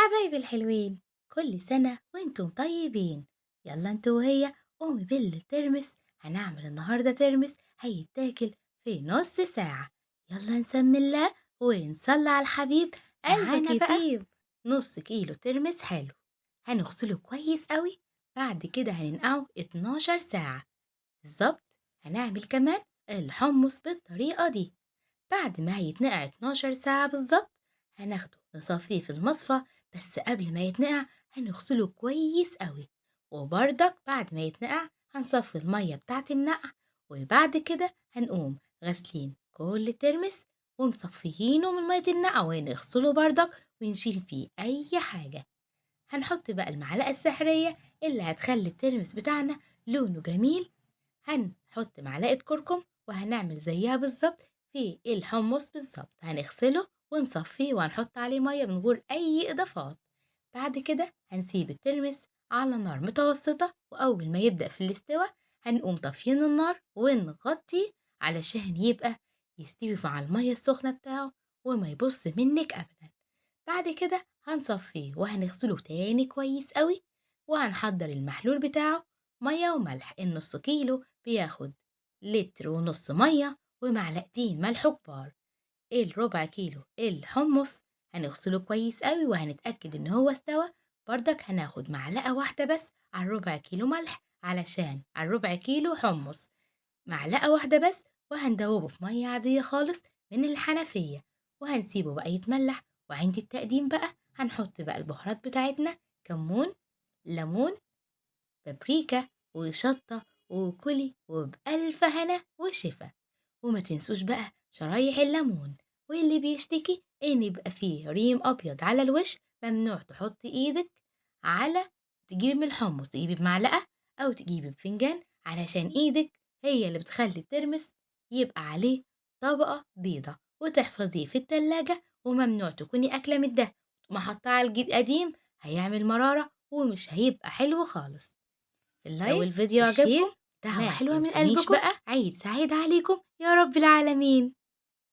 حبايبي الحلوين، كل سنة وانتم طيبين. يلا انتوا وهي قومي بالترمس. هنعمل النهاردة ترمس هيتاكل في نص ساعة. يلا نسمي الله ونصلي على الحبيب. قلبك معانا بقى يطيب. نص كيلو ترمس حلو، هنغسله كويس قوي. بعد كده هننقعه 12 ساعة بالظبط. هنعمل كمان الحمص بالطريقة دي. بعد ما هيتنقع 12 ساعة بالظبط هناخده نصفيه في المصفى. بس قبل ما يتنقع هنغسله كويس قوي. وبرضك بعد ما يتنقع هنصفي المية بتاعت النقع. وبعد كده هنقوم غسلين كل ترمس ومصفيينه من مية النقع ونغسله برضك ونشيل فيه أي حاجة. هنحط بقى المعلقة السحرية اللي هتخلي الترمس بتاعنا لونه جميل. هنحط معلقة كركم وهنعمل زيها بالظبط في الحمص بالظبط. هنغسله ونصفيه وهنحط عليه مية من غير أي إضافات. بعد كده هنسيب الترمس على نار متوسطة، وأول ما يبدأ في الاستوى هنقوم طافيين النار ونغطيه علشان يبقى يستوي مع المية السخنة بتاعه وما يبص منك أبدا. بعد كده هنصفيه وهنغسله تاني كويس قوي. وهنحضر المحلول بتاعه، مية وملح. النص كيلو بياخد لتر ونص مية ومعلقتين ملح كبار. الربع كيلو الحمص هنغسله كويس قوي وهنتأكد ان هو استوى. بردك هناخد معلقة واحدة بس على الربع كيلو ملح علشان على الربع كيلو حمص. معلقة واحدة بس، وهندوبه في مية عادية خالص من الحنفية. وهنسيبه بقى يتملح. وعند التقديم بقى هنحط بقى البهارات بتاعتنا: كمون، ليمون، بابريكا، وشطة. وكلي وبألف هنا وشفا. وما تنسوش بقى شرايح الليمون. واللي بيشتكي ان يبقى فيه ريم ابيض على الوش ممنوع تحط ايدك على، تجيبي من الحمص تجيبي بمعلقة او تجيبي بفنجان علشان ايدك هي اللي بتخلي الترمس يبقى عليه طبقة بيضة. وتحفظيه في التلاجة، وممنوع تكوني أكلة من ده محطاه على الجيل قديم، هيعمل مرارة ومش هيبقى حلو خالص. في لو اللايك الفيديو والشير. عجبكم دعوة ما حلوة من تنسونيش قلبكم. بقى. عيد سعيد عليكم يا رب العالمين.